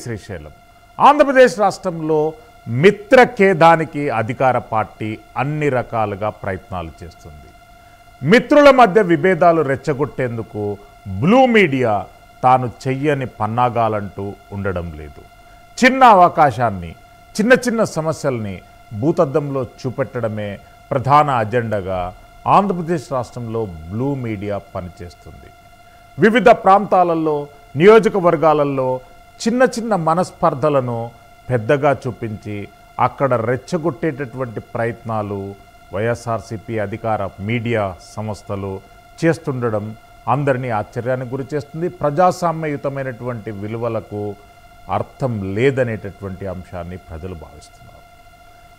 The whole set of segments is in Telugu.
శ్రీశైలం. ఆంధ్రప్రదేశ్ రాష్ట్రంలో మిత్రకేదానికి అధికార పార్టీ అన్ని రకాలుగా ప్రయత్నాలు చేస్తుంది. మిత్రుల మధ్య విభేదాలు రెచ్చగొట్టేందుకు బ్లూ మీడియా తాను చెయ్యని పన్నాగాలంటూ ఉండడం లేదు. చిన్న అవకాశాన్ని, చిన్న చిన్న సమస్యల్ని భూతద్దంలో చూపెట్టడమే ప్రధాన అజెండాగా ఆంధ్రప్రదేశ్ రాష్ట్రంలో బ్లూ మీడియా పనిచేస్తుంది. వివిధ ప్రాంతాలలో, నియోజకవర్గాలలో చిన్న చిన్న మనస్పర్ధలను పెద్దగా చూపించి అక్కడ రెచ్చగొట్టేటటువంటి ప్రయత్నాలు వైఎస్ఆర్సీపీ అధికార మీడియా సంస్థలు చేస్తుండడం అందరినీ ఆశ్చర్యానికి గురి చేస్తుంది. ప్రజాస్వామ్యయుతమైనటువంటి విలువలకు అర్థం లేదనేటటువంటి అంశాన్ని ప్రజలు భావిస్తున్నారు.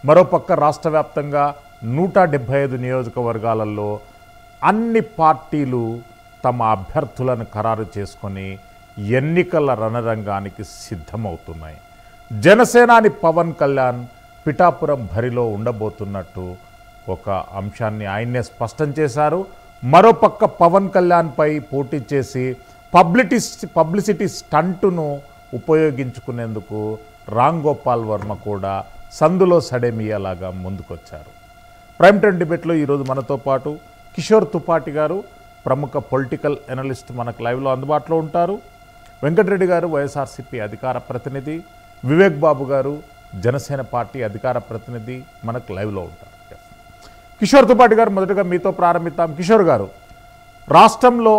మరోపక్క రాష్ట్ర వ్యాప్తంగా 175 నియోజకవర్గాలలో అన్ని పార్టీలు తమ అభ్యర్థులను ఖరారు చేసుకొని ఎన్నికల రణరంగానికి సిద్ధమవుతున్నాయి. జనసేనాని పవన్ కళ్యాణ్ పిఠాపురం బరిలో ఉండబోతున్నట్టు ఒక అంశాన్ని ఆయన్నే స్పష్టం చేశారు. మరోపక్క పవన్ కళ్యాణ్పై పోటీ చేసి పబ్లిసిటీ స్టంటును ఉపయోగించుకునేందుకు రామ్ గోపాల్ వర్మ కూడా సందులో సడేమియాలాగా ముందుకొచ్చారు. ప్రైమ్ టైమ్ డిబేట్లో ఈరోజు మనతో పాటు కిషోర్ తుపాటి గారు, ప్రముఖ పొలిటికల్ ఎనలిస్ట్, మనకు లైవ్లో అందుబాటులో ఉంటారు. వెంకటరెడ్డి గారు, వైఎస్ఆర్సీపీ అధికార ప్రతినిధి, వివేక్ బాబు గారు, జనసేన పార్టీ అధికార ప్రతినిధి, మనకు లైవ్లో ఉంటారు. కిషోర్ తుపాటి గారు, మొదటగా మీతో ప్రారంభిద్దాం. కిషోర్ గారు, రాష్ట్రంలో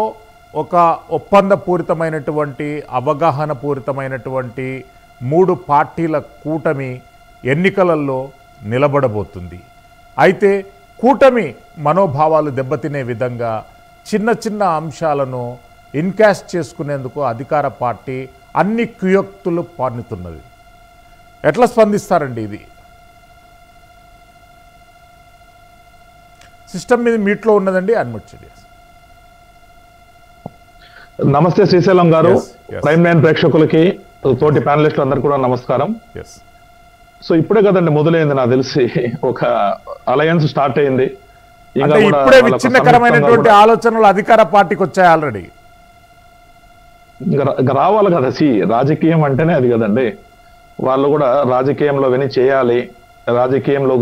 ఒక ఒప్పందపూరితమైనటువంటి, అవగాహన పూరితమైనటువంటి 3 పార్టీల కూటమి ఎన్నికలలో నిలబడబోతుంది. అయితే కూటమి మనోభావాలు దెబ్బతినే విధంగా చిన్న చిన్న అంశాలను ఇన్కాష్ చేసుకునేందుకు అధికార పార్టీ అన్ని కుయుక్తులు పన్నుతున్నది. ఎట్లా స్పందిస్తారండి? ఇది సిస్టమ్ మీద మీట్లో ఉన్నదండి, అడ్మిట్ చేయండి. నమస్తే శ్రీశైలం గారు, ప్రైమ్ లైన్ ప్రేక్షకులకి, తోటి ప్యానలిస్టులు అందరికీ కూడా నమస్కారం. సో ఇప్పుడే కదండి మొదలైంది, నాకు తెలిసి ఒక అలయన్స్ స్టార్ట్ అయింది. ఇప్పుడే విచ్ఛిన్నకరమైనటువంటి ఆలోచనలు అధికార పార్టీకి వచ్చాయి ఆల్రెడీ. ఇంకా రావాలి కదా. రాజకీయం అంటేనే అది కదండి. వాళ్ళు కూడా రాజకీయంలో విని చేయాలి. రాజకీయంలో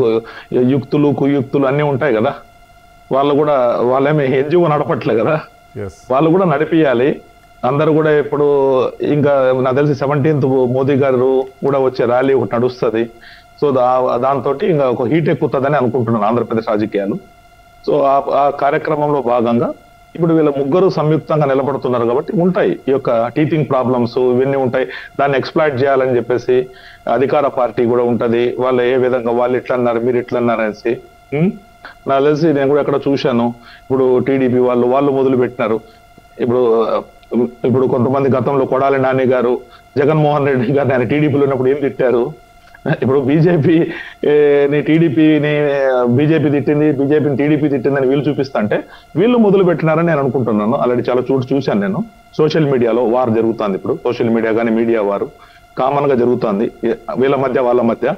యుక్తులు కుయుక్తులు అన్నీ ఉంటాయి కదా. వాళ్ళు కూడా వాళ్ళేమి ఎన్జిఓ నడపట్లే కదా, వాళ్ళు కూడా నడిపియాలి. అందరూ కూడా ఇప్పుడు ఇంకా నాకు తెలిసి 17th మోదీ గారు కూడా వచ్చే ర్యాలీ ఒకటి నడుస్తుంది. సో దాంతో ఇంకా ఒక హీట్ ఎక్కుతుందని అనుకుంటున్నాను ఆంధ్రప్రదేశ్ రాజకీయాలు. సో ఆ కార్యక్రమంలో భాగంగా ఇప్పుడు వీళ్ళ ముగ్గురు సంయుక్తంగా నిలబడుతున్నారు కాబట్టి ఉంటాయి ఈ యొక్క టీచింగ్ ప్రాబ్లమ్స్, ఇవన్నీ ఉంటాయి. దాన్ని ఎక్స్ప్లాయిట్ చేయాలని చెప్పేసి అధికార పార్టీ కూడా ఉంటది. వాళ్ళు ఏ విధంగా వాళ్ళు ఇట్లా అన్నారు, మీరు ఇట్లా అన్నారు అనేసి. నాకు తెలిసి నేను కూడా ఎక్కడ చూశాను. ఇప్పుడు టీడీపీ వాళ్ళు మొదలు పెట్టినారు. ఇప్పుడు కొంతమంది గతంలో కొడాలి నాని గారు జగన్మోహన్ రెడ్డి గారిని ఆయన టీడీపీలో ఉన్నప్పుడు ఏం తిట్టారు. ఇప్పుడు బీజేపీని తిట్టిందని టీడీపీ తిట్టిందని వీళ్ళు చూపిస్తుంటే వీళ్ళు మొదలు పెట్టినారని నేను అనుకుంటున్నాను. ఆల్రెడీ చాలా చూశాను నేను. సోషల్ మీడియాలో వార్ జరుగుతుంది. ఇప్పుడు సోషల్ మీడియా కానీ మీడియా వారు కామన్ గా జరుగుతుంది వీళ్ళ మధ్య వాళ్ళ మధ్య.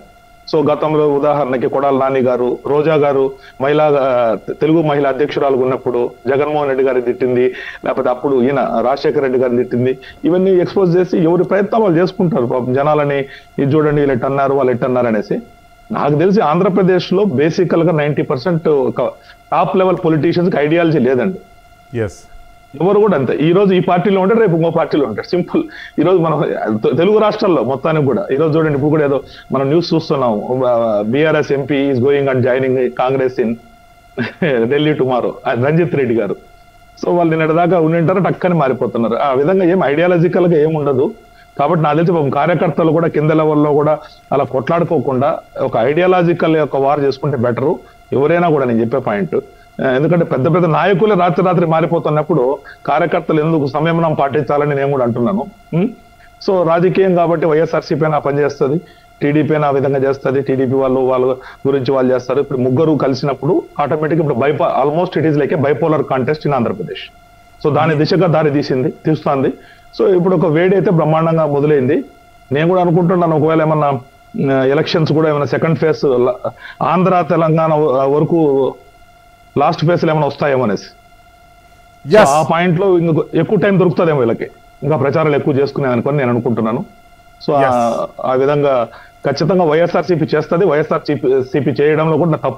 సో గతంలో ఉదాహరణకి కొడాలి నాని గారు, రోజా గారు తెలుగు మహిళా అధ్యక్షురాలు ఉన్నప్పుడు జగన్మోహన్ రెడ్డి గారిని తిట్టింది, లేకపోతే అప్పుడు ఈయన రాజశేఖర రెడ్డి గారిని తిట్టింది. ఇవన్నీ ఎక్స్పోజ్ చేసి ఎవరి ప్రయత్నం వాళ్ళు చేసుకుంటారు పాపం జనాలని. ఇది చూడండి వీళ్ళు ఎట్టన్నారు, వాళ్ళు ఎట్టన్నారు అనేసి. నాకు తెలిసి ఆంధ్రప్రదేశ్ లో బేసికల్ గా 90% టాప్ లెవెల్ పొలిటీషియన్స్ కి ఐడియాలజీ లేదండి. ఎవరు కూడా అంతే. ఈ రోజు ఈ పార్టీలో ఉంటారు, రేపు ఇంకో పార్టీలో ఉంటారు. సింపుల్. ఈ రోజు మనం తెలుగు రాష్ట్రాల్లో మొత్తానికి కూడా ఈ రోజు చూడండి, ఇప్పుడు కూడా ఏదో మనం న్యూస్ చూస్తున్నాం. BRS MP is going and joining Congress in Delhi tomorrow, Ranjith Reddy garu. So వాళ్ళు నిన్నటిదాకా ఉండింటారు, టక్కని మారిపోతున్నారు. ఆ విధంగా ఏం ఐడియాలజికల్ గా ఏమి ఉండదు. కాబట్టి నాకు తెలిసి కార్యకర్తలు కూడా కింద లెవెల్లో కూడా అలా కొట్లాడుకోకుండా ఒక ఐడియాలజికల్ యొక్క వార్ చేసుకుంటే బెటరు. ఎవరైనా కూడా నేను చెప్పే పాయింట్. ఎందుకంటే పెద్ద పెద్ద నాయకులే రాత్రి మారిపోతున్నప్పుడు కార్యకర్తలు ఎందుకు సంయమనం పాటించాలని నేను కూడా అంటున్నాను. సో రాజకీయం కాబట్టి వైఎస్ఆర్సీపీ అయినా పనిచేస్తుంది, టీడీపీ అయినా ఆ విధంగా చేస్తుంది. టీడీపీ వాళ్ళ గురించి వాళ్ళు చేస్తారు. ఇప్పుడు ముగ్గురు కలిసినప్పుడు ఆటోమేటిక్ ఇప్పుడు almost it is like A bipolar contest in Andhra Pradesh. So దాని దిశగా దారి తీస్తుంది. సో ఇప్పుడు ఒక వేడి అయితే బ్రహ్మాండంగా మొదలైంది. నేను కూడా అనుకుంటున్నాను, ఒకవేళ ఏమన్నా ఎలక్షన్స్ కూడా ఏమైనా సెకండ్ ఫేజ్ ఆంధ్ర తెలంగాణ వరకు లాస్ట్ ఫేజ్ లో ఏమైనా వస్తాయేమో అనేసి. ఆ పాయింట్ లో ఎక్కువ టైం దొరుకుతుందేమో వీళ్ళకి, ఇంకా ప్రచారాలు ఎక్కువ చేసుకునేది అనుకొని నేను అనుకుంటున్నాను. సో ఆ విధంగా ఖచ్చితంగా వైఎస్ఆర్సీపీ చేస్తుంది. వైఎస్ఆర్సీపీ చేయడంలో కూడా తప్పు